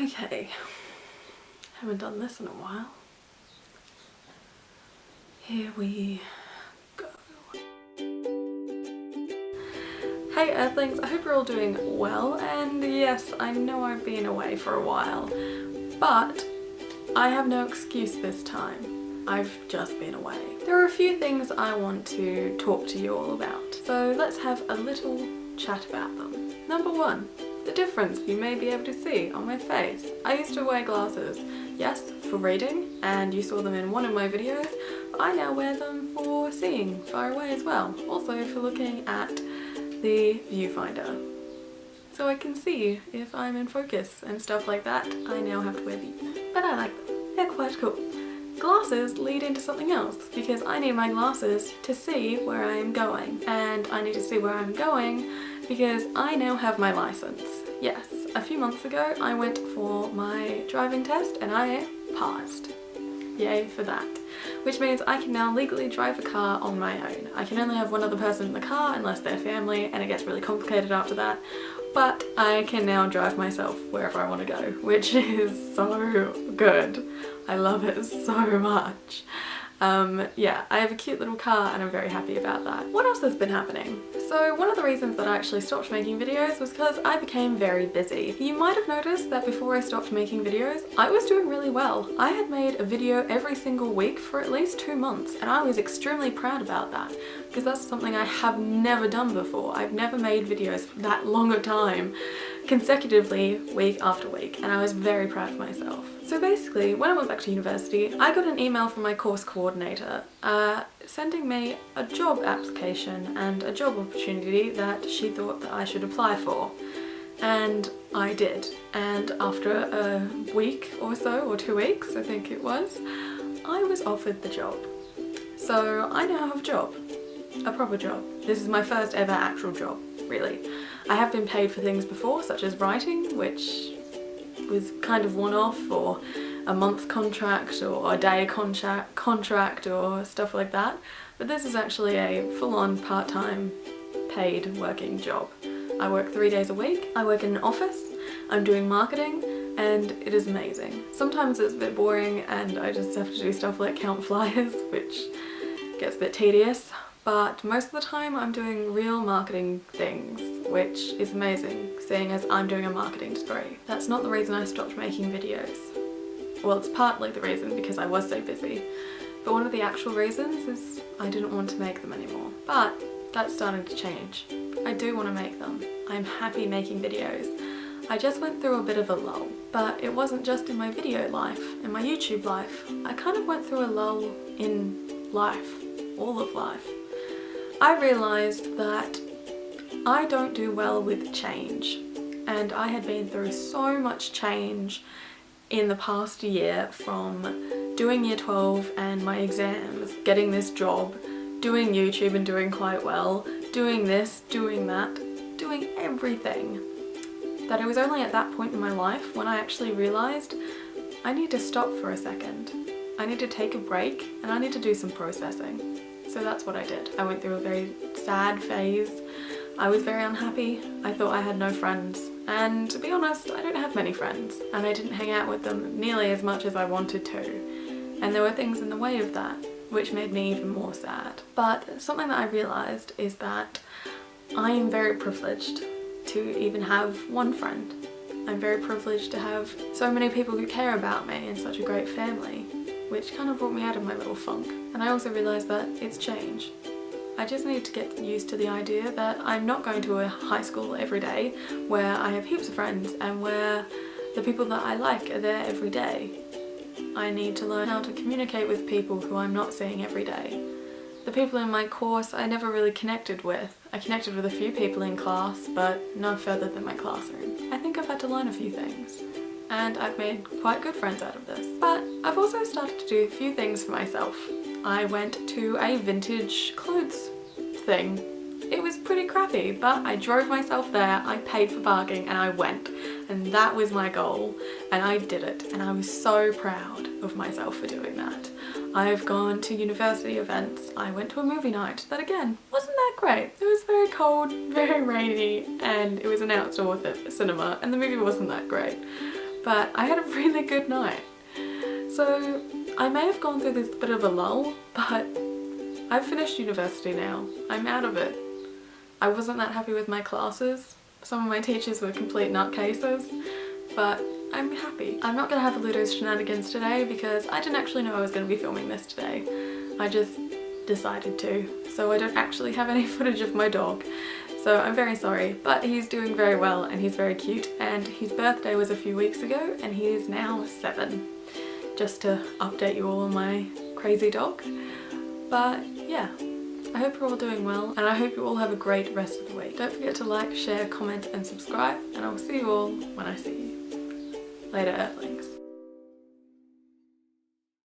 Okay, haven't done this in a while. Here we go. Hey Earthlings, I hope you're all doing well, and yes, I know I've been away for a while, but I have no excuse this time. I've just been away. There are a few things I want to talk to you all about, so let's have a little chat about them. Number one, the difference you may be able to see on my face. I used to wear glasses, yes, for reading, and you saw them in one of my videos, but I now wear them for seeing far away as well, also for looking at the viewfinder. So I can see if I'm in focus and stuff like that. I now have to wear these, but I like them. They're quite cool. Glasses lead into something else because I need my glasses to see where I am going, and I need to see where I'm going because I now have my license. Yes, a few months ago I went for my driving test and I passed. Yay for that. Which means I can now legally drive a car on my own. I can only have one other person in the car unless they're family, and it gets really complicated after that. But I can now drive myself wherever I want to go, which is so good. I love it so much. Yeah, I have a cute little car and I'm very happy about that. What else has been happening? So one of the reasons that I actually stopped making videos was because I became very busy. You might have noticed that before I stopped making videos, I was doing really well. I had made a video every single week for at least 2 months, and I was extremely proud about that because that's something I have never done before. I've never made videos for that long a time consecutively week after week, and I was very proud of myself. So basically, when I went back to university, I got an email from my course coordinator sending me a job application and a job opportunity that she thought that I should apply for. And I did. And after a week or so, or 2 weeks I think it was, I was offered the job. So I now have a job. A proper job. This is my first ever actual job, really. I have been paid for things before, such as writing, which was kind of one-off, or a month contract or a day contract or stuff like that. But this is actually a full-on part-time paid working job. I work 3 days a week, I work in an office, I'm doing marketing, and it is amazing. Sometimes it's a bit boring and I just have to do stuff like count flyers, which gets a bit tedious. But most of the time I'm doing real marketing things, which is amazing, seeing as I'm doing a marketing degree. That's not the reason I stopped making videos. Well, it's partly the reason because I was so busy, but one of the actual reasons is I didn't want to make them anymore. But that's starting to change. I do want to make them. I'm happy making videos. I just went through a bit of a lull, but it wasn't just in my video life, in my YouTube life. I kind of went through a lull in life, all of life. I realised that I don't do well with change, and I had been through so much change in the past year, from doing year 12 and my exams, getting this job, doing YouTube and doing quite well, doing this, doing that, doing everything, that it was only at that point in my life when I actually realised I need to stop for a second. I need to take a break and I need to do some processing. So that's what I did. I went through a very sad phase. I was very unhappy. I thought I had no friends. And to be honest, I don't have many friends. And I didn't hang out with them nearly as much as I wanted to. And there were things in the way of that, which made me even more sad. But something that I realised is that I am very privileged to even have one friend. I'm very privileged to have so many people who care about me and such a great family, which kind of brought me out of my little funk. And I also realised that it's change. I just need to get used to the idea that I'm not going to a high school every day where I have heaps of friends and where the people that I like are there every day. I need to learn how to communicate with people who I'm not seeing every day. The people in my course I never really connected with. I connected with a few people in class, but no further than my classroom. I think I've had to learn a few things, and I've made quite good friends out of this. But I've also started to do a few things for myself. I went to a vintage clothes thing. It was pretty crappy, but I drove myself there, I paid for parking, and I went. And that was my goal, and I did it, and I was so proud of myself for doing that. I've gone to university events. I went to a movie night that, again, wasn't that great. It was very cold, very rainy, and it was an outdoor cinema, and the movie wasn't that great. but I had a really good night. So I may have gone through this bit of a lull, but I've finished university now. I'm out of it. I wasn't that happy with my classes. Some of my teachers were complete nutcases, but I'm happy. I'm not going to have a Ludo's shenanigans today because I didn't actually know I was going to be filming this today. I just decided to, so I don't actually have any footage of my dog. So I'm very sorry, but he's doing very well and he's very cute, and his birthday was a few weeks ago and he is now 7. Just to update you all on my crazy dog. But yeah, I hope you're all doing well and I hope you all have a great rest of the week. Don't forget to like, share, comment and subscribe, and I'll see you all when I see you. Later, Earthlings.